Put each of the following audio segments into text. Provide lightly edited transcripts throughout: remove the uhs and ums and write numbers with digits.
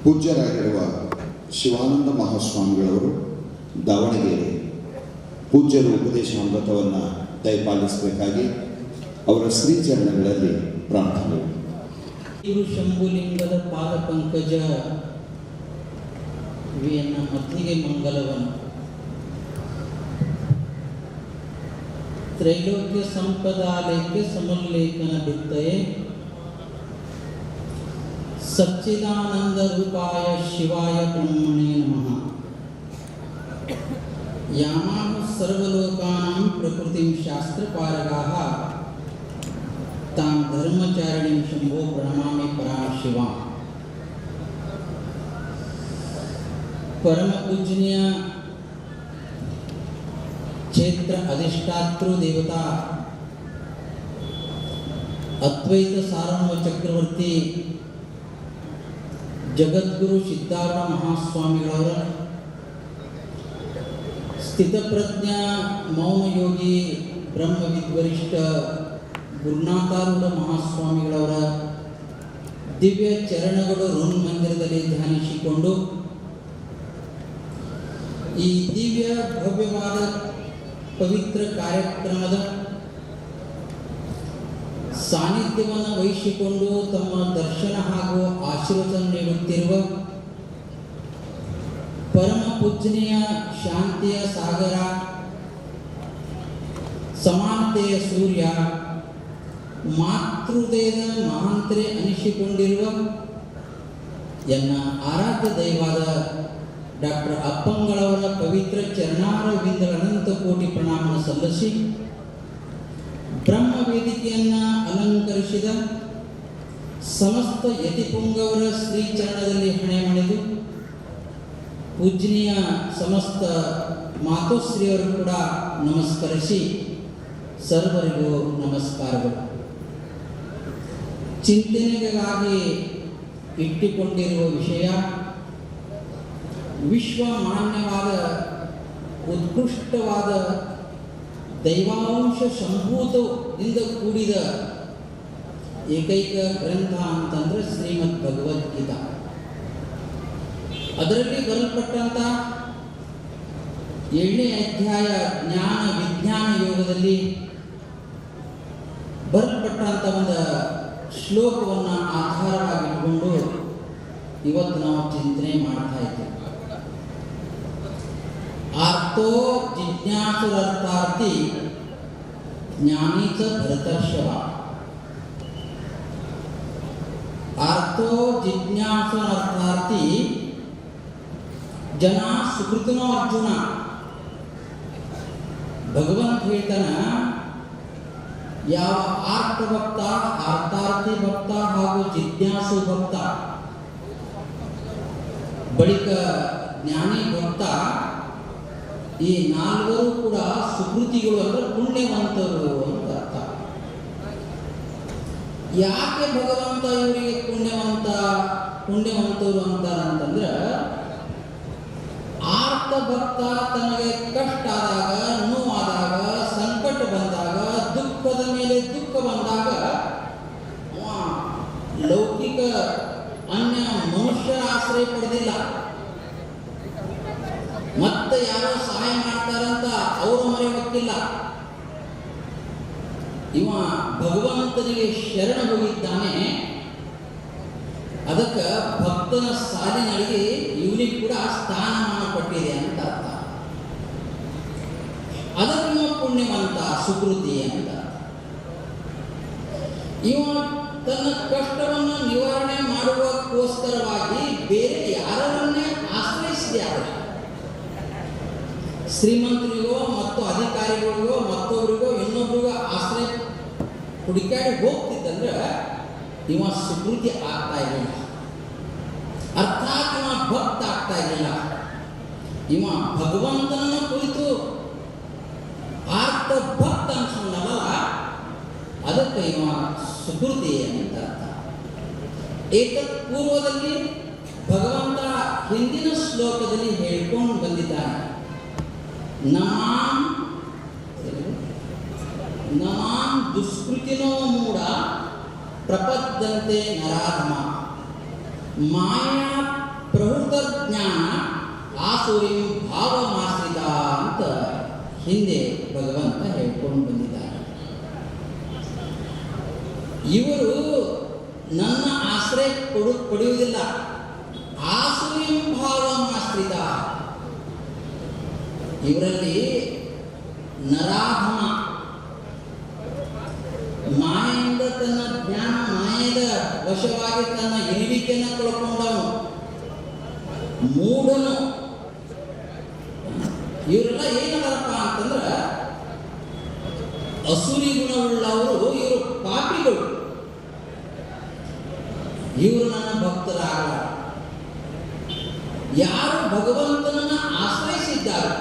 ಪೂಜ್ಯರಾಗಿರುವ ಶಿವಾನಂದ ಮಹಾಸ್ವಾಮಿಗಳವರು ದಾವಣಗೆರೆ ಪೂಜ್ಯರು ಉಪದೇಶಾಮೃತವನ್ನು ದಯಪಾಲಿಸಬೇಕಾಗಿ ಅವರ ಶ್ರೀಚರಣಗಳಲ್ಲಿ ಪ್ರಾರ್ಥನೆ. ಗುರು ಶಂಭುಲಿಂಗದ ಪಾದ ಪಂಕಜ ವಿಯನ್ನ ಮತ್ತಿಗೆ ಮಂಗಲವನು ತ್ರೈಲೋಕ್ಯ ಸಂಪದಾಲಯಕ್ಕೆ ಸಮುಲ್ಲೇಖನ ಬಿತ್ತಯೇ ಸಚ್ಚಿದಾನಂದ ರೂಪಾಯ ಶಿವಾಯ ಬ್ರಹ್ಮಣೇ ನಮಃ. ಯಾಮಾಹ ಸರ್ವಲೋಕಾನಾಂ ಪ್ರಕೃತಿಂ ಶಾಸ್ತ್ರಪಾರಗಾಃ ತಾಂ ಧರ್ಮಚಾರಿಣೀಂ ಶಂಭೋ ಪ್ರಣಮಾಮಿ ಪರಾಂ ಶಿವಾಂ. ಪರಮ ಪೂಜ್ಯ ಕ್ಷೇತ್ರ ಅಧಿಷ್ಠಾತೃ ದೇವತಾ ಅದ್ವೈತ ಸಾರ್ವಭೌಮ ಚಕ್ರವರ್ತಿ ಜಗದ್ಗುರು ಸಿದ್ಧಾರೂಢ ಮಹಾಸ್ವಾಮಿಗಳವರ ಸ್ಥಿತಪ್ರಜ್ಞ ಮೌನಯೋಗಿ ಬ್ರಹ್ಮವಿದ್ವರಿಷ್ಠ ಗುರುನಾಥಾರೂಢ ಮಹಾಸ್ವಾಮಿಗಳವರ ದಿವ್ಯ ಚರಣಗಳು ಋನ್ ಮಂದಿರದಲ್ಲಿ ಧ್ಯಾನಿಸಿಕೊಂಡು ಈ ದಿವ್ಯ ಭವ್ಯವಾದ ಪವಿತ್ರ ಕಾರ್ಯಕ್ರಮದ ಸಾನ್ನಿಧ್ಯವನ್ನು ವಹಿಸಿಕೊಂಡು ತಮ್ಮ ದರ್ಶನ ಹಾಗೂ ಆಶೀರ್ವಾದ ನೀಡುತ್ತಿರುವ ಪರಮ ಪೂಜ್ಯನೀಯ ಶಾಂತಿಯ ಸಾಗರ, ಸಮಾನತೆಯ ಸೂರ್ಯ, ಮಾತೃದಯದ ಮಹಾಂತರೆ ಅನಿಸಿಕೊಂಡಿರುವ ಎನ್ನ ಆರಾಧ್ಯ ದೈವಾದ ಡಾಕ್ಟರ್ ಅಪ್ಪಂಗಳವರ ಪವಿತ್ರ ಚರಣಾರವಿಂದಗಳ ಅನಂತ ಕೋಟಿ ಪ್ರಣಾಮನ ಸಲ್ಲಿಸಿ ಬ್ರಹ್ಮ ವೇದಿಕೆಯನ್ನು ಅಲಂಕರಿಸಿದ ಸಮಸ್ತ ಯತಿಪುಂಗವರ ಶ್ರೀಚರಣದಲ್ಲಿ ಹಣೆ ಮಾಡಿದು ಪೂಜ್ಯನೀಯ ಸಮಸ್ತ ಮಾತೋಶ್ರೀಯವರು ಕೂಡ ನಮಸ್ಕರಿಸಿ ಸರ್ವರಿಗೂ ನಮಸ್ಕಾರಗಳು. ಚಿಂತನೆಗಾಗಿ ಇಟ್ಟುಕೊಂಡಿರುವ ವಿಷಯ ವಿಶ್ವಮಾನ್ಯವಾದ ಉತ್ಕೃಷ್ಟವಾದ ದೈವಾಂಶ ಸಂಭೂತದಿಂದ ಕೂಡಿದ ಏಕೈಕ ಗ್ರಂಥ ಅಂತಂದ್ರೆ ಶ್ರೀಮದ್ ಭಗವದ್ಗೀತಾ. ಅದರಲ್ಲಿ ಬರಲ್ಪಟ್ಟಂತ 7ನೇ ಅಧ್ಯಾಯ ಜ್ಞಾನ ವಿಜ್ಞಾನ ಯೋಗದಲ್ಲಿ ಬರಲ್ಪಟ್ಟಂತ ಒಂದು ಶ್ಲೋಕವನ್ನು ಆಧಾರವಾಗಿಟ್ಟುಕೊಂಡು ಇವತ್ತು ನಾವು ಚಿಂತನೆ ಮಾಡ್ತಾ ಇದ್ದೇವೆ. ಆರ್ತೋ ಜಿಜ್ಞಾಸುರರ್ಥಾರ್ಥಿ ಜ್ಞಾನಿ ಚ ಭರತರ್ಷಭ. ಆರ್ತೋ ಜಿಜ್ಞಾಸುರರ್ಥಾರ್ಥಿ ಜನ ಸುಕೃತನೋ ಅರ್ಜುನ. ಭಗವಂತ ಹೇಳ್ತಾನ, ಯಾವ ಆರ್ತ ಭಕ್ತ, ಅರ್ಥಾರ್ಥಿ ಭಕ್ತ ಹಾಗೂ ಜಿಜ್ಞಾಸು ಭಕ್ತ ಬಳಿಕ ಜ್ಞಾನಿ ಭಕ್ತ, ಈ ನಾಲ್ವರು ಕೂಡ ಸುಕೃತಿಗಳು ಅಂದ್ರೆ ಪುಣ್ಯವಂತರು ಅಂತ ಅರ್ಥ. ಯಾಕೆ ಭಗವಂತ ಇವರಿಗೆ ಪುಣ್ಯವಂತರು ಅಂತಾರಂತಂದ್ರೆ, ಆರ್ತ ಭಕ್ತ ತನಗೆ ಕಷ್ಟ ಆದಾಗ, ನೋವಾದಾಗ, ಸಂಕಟ ಬಂದಾಗ, ದುಃಖದ ಮೇಲೆ ದುಃಖ ಬಂದಾಗ ಲೌಕಿಕ ಅನ್ಯ ಮನುಷ್ಯರ ಆಶ್ರಯ ಪಡೆದಿಲ್ಲ. ಮತ್ತೆ ಯಾರೋ ಸಹಾಯ ಮಾಡ್ತಾರಂತ ಅವರು ಮೊರೆ ಹೊಕ್ಕಿಲ್ಲ. ಇವ ಭಗವಂತನಿಗೆ ಶರಣ ಹೋಗಿದ್ದಾನೆ. ಅದಕ್ಕೆ ಭಕ್ತನ ಸಾಲಿನಲ್ಲಿ ಇವನಿಗೆ ಕೂಡ ಸ್ಥಾನಮಾನ ಕೊಟ್ಟಿದೆ ಅಂತ ಅರ್ಥ. ಅದಕ್ಕೆ ಪುಣ್ಯವಂತ, ಸುಕೃತಿ ಅಂತ. ಇವ ತನ್ನ ಕಷ್ಟವನ್ನು ನಿವಾರಣೆ ಮಾಡುವಕ್ಕೋಸ್ಕರವಾಗಿ ಬೇರೆ ಯಾರನ್ನೇ ಆಶ್ರಯಿಸಿದೆ. ಶ್ರೀಮಂತರಿಗೋ ಮತ್ತು ಅಧಿಕಾರಿಗಳಿಗೋ ಮತ್ತೊಬ್ಬರಿಗೋ ಇನ್ನೊಬ್ಬರಿಗೋ ಆಶ್ರಯ ಹುಡುಕಾಡಿ ಹೋಗ್ತಿದ್ದಂದ್ರೆ ಇವ ಸುಕೃತಿ ಆಗ್ತಾ ಇರಲಿಲ್ಲ. ಅರ್ಥಾತ್ ಇವ ಭಕ್ತ ಆಗ್ತಾ ಇರಲಿಲ್ಲ. ಇವ ಭಗವಂತನನ್ನು ಕುರಿತು ಆರ್ತ ಭಕ್ತ ಅನ್ಸ್ಕೊಂಡಲ್ಲ, ಅದಕ್ಕೆ ಇವ ಸುಕೃತಿ ಅಂತ ಅರ್ಥ. ಏತತ್ ಪೂರ್ವದಲ್ಲಿ ಭಗವಂತ ಹಿಂದಿನ ಶ್ಲೋಕದಲ್ಲಿ ಹೇಳ್ಕೊಂಡು ಬಂದಿದ್ದಾನೆ, ನಮಾಂ ದುಷ್ಕೃತಿನೋ ಮೂಢ ಪ್ರಪದ್ಯಂತೆ ನರಾಧಮ ಮಾಯಾ ಆಸುರಿ ಭಾವಮಾಶ್ರಿತ ಅಂತ ಹಿಂದೆ ಭಗವಂತ ಹೇಳ್ಕೊಂಡು ಬಂದಿದ್ದಾರೆ. ಇವರು ನನ್ನ ಆಶ್ರಯ ಪಡೆಯುವುದಿಲ್ಲ. ಆಸುರಿ ಭಾವಮಾಶ್ರಿತ, ಇವರಲ್ಲಿ ನರಾಧಮ, ಮಾಯೆಯಿಂದ ತನ್ನ ಜ್ಞಾನ, ಮಾಯದ ವಶವಾಗಿ ತನ್ನ ಎಣಿಕೆಯನ್ನು ಕಳ್ಕೊಂಡವನು, ಮೂಢನು. ಇವರೆಲ್ಲ ಏನದಪ್ಪ ಅಂತಂದ್ರೆ ಅಸುರಿ ಗುಣವುಳ್ಳವರು, ಇವರು ಪಾಪಿಗಳು. ಇವರು ನನ್ನ ಭಕ್ತರಾಗಲ್ಲ. ಯಾರು ಭಗವಂತನನ್ನು ಆಶ್ರಯಿಸಿದ್ದಾರೆ,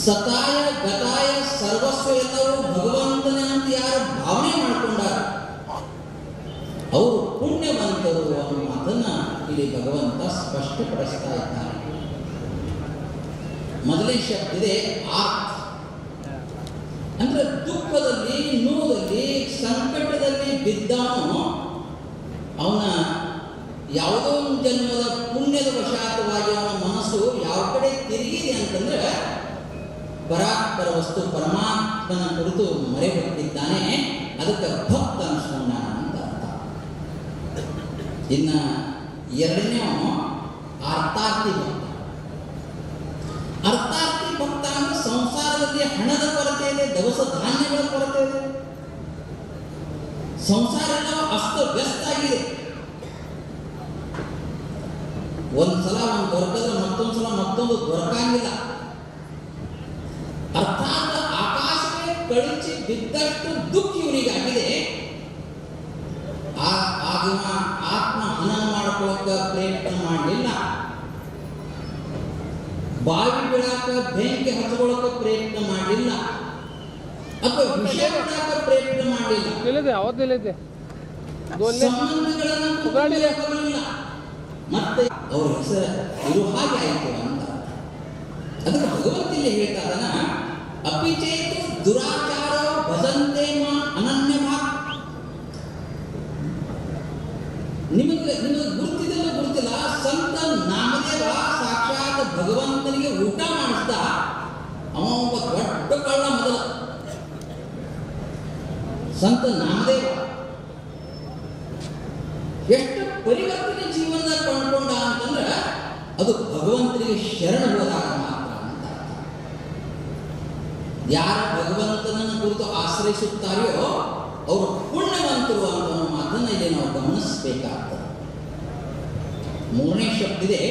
ಸತಾಯ ಗತಾಯ ಸರ್ವಸ್ವ ಎಲ್ಲವೂ ಭಗವಂತನಂತೆ ಯಾರು ಭಾವನೆ ಮಾಡಿಕೊಂಡಾರ, ಅವರು ಪುಣ್ಯವಂತರು ಅನ್ನೋ ಮಾತನ್ನ ಇಲ್ಲಿ ಭಗವಂತ ಸ್ಪಷ್ಟಪಡಿಸ್ತಾ ಇದ್ದಾರೆ. ಮೊದಲನೇ ಶಬ್ದ ಇದೆ ಆರ್ತ್, ಅಂದ್ರೆ ದುಃಖದಲ್ಲಿ, ನೋದಲ್ಲಿ, ಸಂಕಟದಲ್ಲಿ ಬಿದ್ದವನು ಅವನ ಯಾವುದೋ ಒಂದು ಜನ್ಮದ ಪುಣ್ಯದ ವಶಾತವಾಗಿ ಅವನ ಮನಸ್ಸು ಯಾವ ಕಡೆ ತಿರುಗಿದೆ ಅಂತಂದ್ರೆ ಪರಾತ್ಪರ ವಸ್ತು ಪರಮಾತ್ಮನ ಕುರಿತು ಮರೆಬಿಟ್ಟಿದ್ದಾನೆ. ಅದಕ್ಕೆ ಭಕ್ತ ಅನಿಸ್ಕೊಂಡ ಅಂತ ಅರ್ಥ. ಇನ್ನ ಎರಡನೇ ಅರ್ಥಾರ್ಥಿ ಭಕ್ತ. ಅರ್ಥಾರ್ಥಿ ಭಕ್ತ ಅಂದ್ರೆ ಸಂಸಾರದಲ್ಲಿ ಹಣದ ಕೊರತೆ ಇದೆ, ದವಸ ಧಾನ್ಯಗಳ ಕೊರತೆ ಇದೆ, ಸಂಸಾರ ಅಸ್ತ ವ್ಯಸ್ತ ಆಗಿದೆ. ಒಂದ್ಸಲ ಒಂದು ದೊರಕಿದ್ರೆ ಮತ್ತೊಂದ್ಸಲ ಮತ್ತೊಂದು ದೊರಕಂಗಿಲ್ಲ. ಅರ್ಥಾತ್ ಆಕಾಶಕ್ಕೆ ಕಳಿಸಿ ಬಿದ್ದಷ್ಟು ದುಃಖ ಇವನಿಗಾಗಿದೆ. ಆಗಿನ ಆತ್ಮ ಹನನ ಮಾಡ್ಕೊಳ್ಳೋಕ ಪ್ರಯತ್ನ ಮಾಡಲಿಲ್ಲ, ಬಾವಿ ಬಿಡಾಕ ಬೆಂಕಿ ಹಚ್ಕೊಳ್ಳೋಕ ಪ್ರಯತ್ನ ಮಾಡಲಿಲ್ಲ, ಅಥವಾ ವಿಷ ಬಿಡಾಕ ಪ್ರಯತ್ನ ಮಾಡಲಿಲ್ಲ, ಸಂಬಂಧಗಳನ್ನು ಕುದುರಲಿಲ್ಲ, ಮತ್ತೆ ಅವ್ರ ಹೆಸರು ಇರು ಹಾಗೆ ಆಯಿತು ಅಂತ. ಅದಕ್ಕೆ ಭಗವಂತಿಲ್ಲಿ ಹೇಳ್ತಾ ಇದ್ದಾನ, ಅಪಿಚೇತು ದುರಾಚಾರ ಭಜಂತೆ ಮಾ ಅನನ್ಯ ಭಾಗ. ನಿಮಗೆ ಗುರುತಿದೆಲ್ಲ ಗುರುತಿಲ್ಲ, ಸಂತ ನಾಮದೇವ ಸಾಕ್ಷಾತ್ ಭಗವಂತನಿಗೆ ಊಟ ಮಾಡಿಸ್ದ. ಅವ ಒಬ್ಬ ದೊಡ್ಡ ಕಳ್ಳ ಮೊದಲ ಸಂತ ನಾಮದೇವ. ಎಷ್ಟು ಪರಿವರ್ತನೆ ಜೀವನದಾಗ ಕೊಂಡ್ಕೊಂಡ ಅಂತಂದ್ರೆ ಅದು ಭಗವಂತನಿಗೆ ಶರಣ ಹೋದಾಗ ಮಾತ್ರ ಅಂತ. ಯಾರು ಭಗವಂತನನ್ನು ಕುರಿತು ಆಶ್ರಯಿಸುತ್ತಾರೆಯೋ ಅವರು ಪುಣ್ಯವಂತರು ಅನ್ನೋ ಮಾತನ್ನು ಇಲ್ಲಿ ನಾವು ಗಮನಿಸಬೇಕಾಗ್ತದೆ. ಮೂರನೇ ಶಬ್ದ ಇದೆ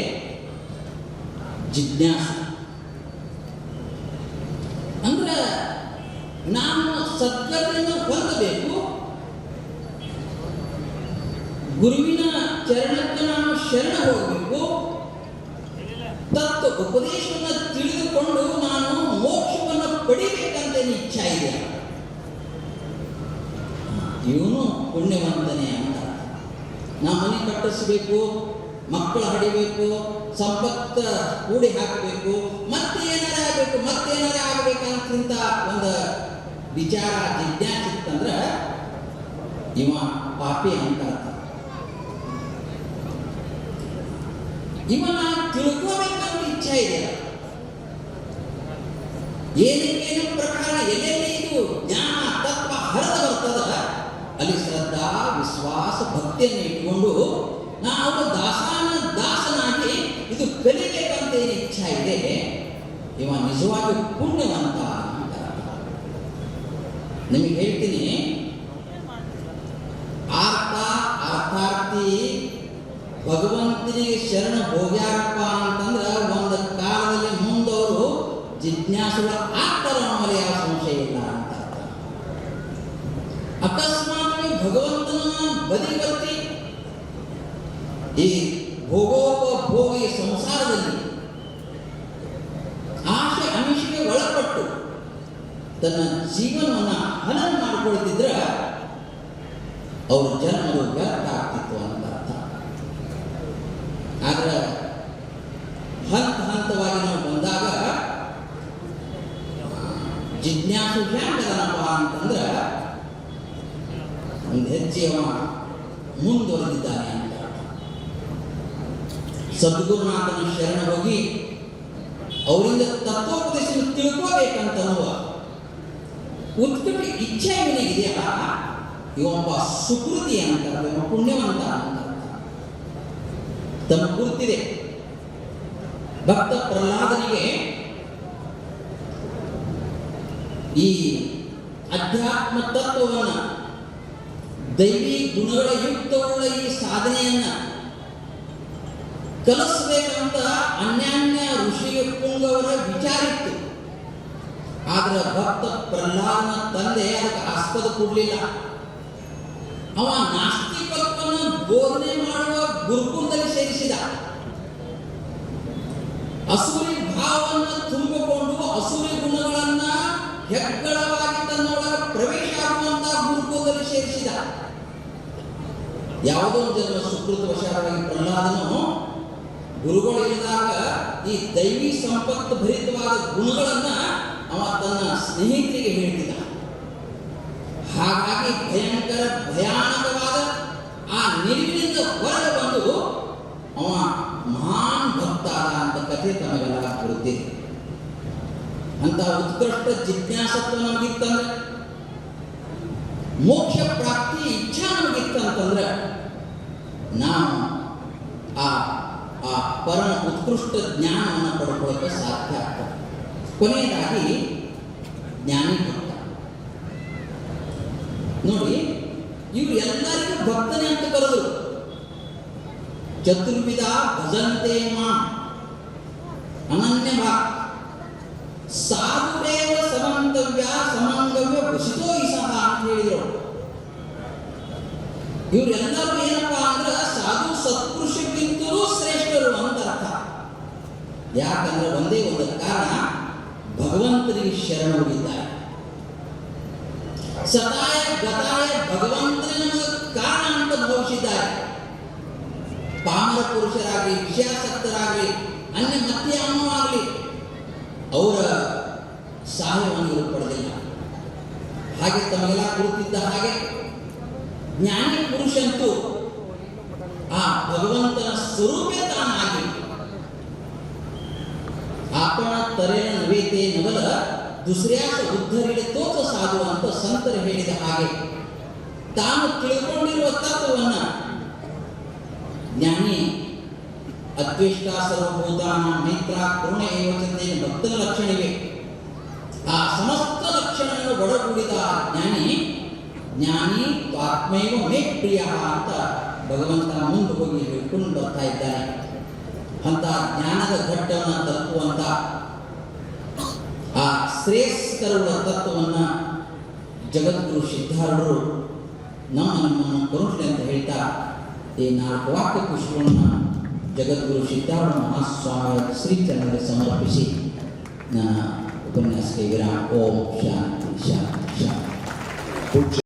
ಜಿಜ್ಞಾಸ. ಅಂದ್ರೆ ನಾನು ಸದ್ಗತಿಯನ್ನು ಹೊಂದಬೇಕು, ಗುರುವಿನ ಚರಣಕ್ಕೆ ನಾನು ಶರಣ ಹೋಗಬೇಕು, ತತ್ವ ಉಪದೇಶವನ್ನು ತಿಳಿದುಕೊಂಡು ನಾನು ಮೋಕ್ಷವನ್ನು ಪಡಿಬೇಕಂತ ಇಚ್ಛಾ ಇದೆ. ಇವನು ಪುಣ್ಯವಂತನೇ ಅಂತ. ನಾವು ಮನೆ ಕಟ್ಟಿಸಬೇಕು, ಮಕ್ಕಳು ಹಡಿಬೇಕು, ಸಂಪತ್ತ ಕೂಡಿ ಹಾಕಬೇಕು, ಮತ್ತೇನಾರ ಆಗಬೇಕು, ಮತ್ತೇನಾರ ಆಗಬೇಕಂತ ಒಂದು ವಿಚಾರ ಜಿಜ್ಞಾಸಿತ್ತಂದ್ರೆ ಇವ ಪಾಪಿ ಅಂತ. ಇವನ ತಿಳ್ಕೋಬೇಕಂತ ಇಚ್ಛೆ ಇದೆ. ಏನೇನು ಪ್ರಕಾರ ಎಲ್ಲೆಲ್ಲಿ ಇದು ಜ್ಞಾನ ತತ್ವ ಹರಿದು ಬರ್ತದ, ಅಲ್ಲಿ ಶ್ರದ್ಧಾ ವಿಶ್ವಾಸ ಭಕ್ತಿಯನ್ನು ಇಟ್ಕೊಂಡು ನಾವು ದಾಸನಾಗಿ ಇದು ಕಲಿಬೇಕಂತ ಏನು ಇಚ್ಛೆ ಇದೆ, ಇವ ನಿಜವಾಗಿ ಪುಣ್ಯವಂತ ಅಂತ. ನಿಮಗೆ ಹೇಳ್ತೀನಿ, ಅರ್ಥಾರ್ಥಿ ಭಗವಂತನಿಗೆ ಶರಣ ಹೋಗ್ಯಾರಪ್ಪ ಅಂತಂದ್ರೆ ಒಂದು ಕಾಲದಲ್ಲಿ ಮುಂದವರು ಜಿಜ್ಞಾಸುಗಳು ಆಗ್ತಾರ ಅನ್ನೋಲ್ಲಿ ಯಾವ ಸಂಶಯ ಇಲ್ಲ ಅಂತ. ಅಕಸ್ಮಾತ್ ಭಗವಂತನ ಬದಿವರ್ತಿ ಈ ಭೋಗೋಪಭೋಗಿ ಸಂಸಾರದಲ್ಲಿ ಆಶೆ ಅಮಿಷೆಗೆ ಒಳಪಟ್ಟು ತನ್ನ ಜೀವನವನ್ನು ಹನನ ಮಾಡಿಕೊಳ್ತಿದ್ರೆ ಅವ್ರ ಜನ್ಮವು ವ್ಯರ್ಥ ಆಗ್ತಿತ್ತು ಅಂತ ಅರ್ಥ. ಆದ್ರೆ ಹಂತವಾಗಿ ನಾವು ಬಂದಾಗ ಜಿಜ್ಞಾಸು ಹ್ಯಾಂಗದನಪ್ಪ ಅಂತಂದ್ರೆ ಒಂದು ಹೆಜ್ಜೆ ಮುಂದುವರೆದಿದ್ದಾನೆ ಅಂತ. ಸದ್ಗುರುನಾಥನ ಶರಣ ಹೋಗಿ ಅವರಿಂದ ತತ್ವೋಪದೇಶ ತಿಳ್ಕೋಬೇಕಂತನ್ನುವ ಉತ್ಕಟ ಇಚ್ಛೆ ಇವನಿಗಿದೆಯಲ್ಲ, ಇವೊಬ್ಬ ಸುಕೃತಿ ಅಂತ, ಇವ ಪುಣ್ಯವಂತ ಅಂತ ತಮ್ಮ ಗುರುತಿದೆ. ಭಕ್ತ ಪ್ರಹ್ಲಾದನಿಗೆ ಈ ಅಧ್ಯಾತ್ಮ ತತ್ವವನ್ನು, ದೈವಿ ಗುಣಗಳ ಯುಕ್ತವುಳ್ಳ ಈ ಸಾಧನೆಯನ್ನ ಕಲಿಸಬೇಕಂತ ಅನ್ಯಾನ್ಯ ಋಷಿ ಪುಂಗವರ ವಿಚಾರಿತ್ತು. ಆದ್ರೆ ಭಕ್ತ ಪ್ರಹ್ಲಾದನ ತಂದೆ ಅದಕ್ಕೆ ಆಸ್ಪದ ಕೊಡಲಿಲ್ಲ. ಅವ ನಾಸ್ತಿಕತ್ವವನ್ನು ಬೋಧನೆ ಮಾಡುವ ಗುರುಕುಲದಲ್ಲಿ ಸೇರಿಸಿದ. ಅಸುರಿ ಭಾವವನ್ನು ತುಂಬಿಕೊಂಡು ಅಸುರಿ ಗುಣಗಳನ್ನ ಹೆಗ್ಗಳವಾಗಿ ತನ್ನೊಳಗೆ ಪ್ರವೇಶ ಆಗುವಂತಹ ಗುರುಕುಲದಲ್ಲಿ ಸೇರಿಸಿದ. ಯಾವುದೋ ಜನ್ಮ ಸುಕೃತ ವಶವಾಗಿ ಪ್ರಹ್ಲಾದನು ಗುರುಗಳು ಇಳಿದಾಗ ಈ ದೈವಿ ಸಂಪತ್ತು ಭರಿತವಾದ ಗುಣಗಳನ್ನ ಅವ ತನ್ನ ಸ್ನೇಹಿತರಿಗೆ ಹೇಳ್ತಿದ್ದ. ಹಾಗಾಗಿ ಭಯಂಕರ ಭಯಾನಕವಾದ ಆ ನಿಲುವಿನಿಂದ ಹೊರಗೆ ಬಂದು ಅವ ಮಹಾನ್ ಭಕ್ತ ಅಂತ ಕಥೆ ತಮಗೆಲ್ಲ ಗೊತ್ತಿದೆ. ಅಂತ ಉತ್ಕೃಷ್ಟ ಜಿಜ್ಞಾಸತ್ವ ನಮಗಿತ್ತಂದ್ರೆ, ಮೋಕ್ಷ ಪ್ರಾಪ್ತಿ ಇಚ್ಛಾ ನಮಗಿತ್ತಂತಂದ್ರೆ ನಾವು ಆ ಪರಮ ಉತ್ಕೃಷ್ಟ ಜ್ಞಾನವನ್ನು ಪಡ್ಕೊಳ್ಳೋಕೆ ಸಾಧ್ಯ ಆಗ್ತದೆ. ಕೊನೆಯದಾಗಿ ಜ್ಞಾನಿ ಭಕ್ತ ನೋಡಿ, ಇವರು ಎಲ್ಲರಿಗೂ ಭಕ್ತನೇ ಅಂತ ಕರೆದರು. ಚತುರ್ವಿಧ ಭಜಂತೆ ಮಾಂ ಅನನ್ಯ ಭಾಗ ಸಾಧುರೇವ ಸಮಂತವ್ಯ ಸಮಂಗವ್ಯ ವಸಿತೋ ಇಸಹ ಅಂತ ಹೇಳಿದರು. ಇವರೆಲ್ಲರೂ ಏನಪ್ಪಾ ಅಂದ್ರೆ ಸಾಧು ಸತ್ಪುರುಷಕ್ಕಿಂತಲೂ ಶ್ರೇಷ್ಠರು ಅಂತ ಅರ್ಥ. ಯಾಕಂದ್ರೆ ಒಂದೇ ಒಂದು ಕಾರಣ, ಭಗವಂತನಿಗೆ ಶರಣ ಹೋಗಿದ್ದಾರೆ. ಸತಾಯ ಗತಾಯ ಭಗವಂತನ ಕಾರಣ ಅಂತ ಭಾವಿಸಿದ್ದಾರೆ. ಪಾಮರ ಪುರುಷರಾಗಲಿ, ವಿಷಯಾಸಕ್ತರಾಗಲಿ, ಅನ್ಯ ಮತ್ಯಾಮವಾಗಲಿ ಅವರ ಸಹಾಯವನ್ನು ಇವರು ಪಡೆದಿಲ್ಲ. ಹಾಗೆ ತಮಗೆಲ್ಲ ಗುರುತಿದ್ದ ಹಾಗೆ ಜ್ಞಾನಿ ಪುರುಷಂತೂ ಆ ಭಗವಂತನ ಸ್ವರೂಪೇ ತಾನಾಗಿ आपण ತರೇನ ನವೇತೆ ನವಲ ದುಸರ್ಯಾಸ ಉದ್ಧರಿಡೆ ತೋಚ ಸಾಧು ಅಂತ ಸಂತರು ಹೇಳಿದ ಹಾಗೆ ತಾನು ತಿಳ್ಕೊಂಡಿರುವ ತತ್ವವನ್ನು ಜ್ಞಾನಿ ಅದ್ವೇಷ್ಟ ಸರ್ವಭೂತಾನ ಮೈತ್ರ ಕರುಣೆ ಏವಚಂತೆ ಭಕ್ತನ ಲಕ್ಷಣವೇ. ಆ ಸಮಸ್ತ ಲಕ್ಷಣವನ್ನು ಒಳಗೂಡಿದ ಜ್ಞಾನಿ ಆತ್ಮೈವ ಮೇ ಪ್ರಿಯ ಅಂತ ಭಗವಂತನ ಮುಂದೆ ಹೋಗಿ ಹೇಳ್ಕೊಂಡು ಬರ್ತಾ ಇದ್ದಾನೆ. ಅಂತ ಜ್ಞಾನದ ಘಟ್ಟವನ್ನು ತಲುಪುವಂತ ಆ ಶ್ರೇಷ್ಠಕರುಗಳ ತತ್ವವನ್ನು ಜಗದ್ಗುರು ಸಿದ್ಧಾರೂಢರು ನಮ್ಮನ್ನು ಕರುಣೆ ಅಂತ ಹೇಳ್ತಾ ಈ 4 ವಾಕ್ಯ ಪುಷ್ಪವನ್ನು ಜಗದ್ಗುರು ಸಿದ್ಧಾರೂಢ ಮಹಾಸ್ವಾಮಿಯ ಶ್ರೀಚರಣರಿಗೆ ಸಮರ್ಪಿಸಿ ನನ್ನ ಉಪನ್ಯಾಸಕ್ಕೆ ವಿರಾಮ. ಓಂ ಶಾಂತಿ ಶಾಂತಿ ಶಾಂತಿ.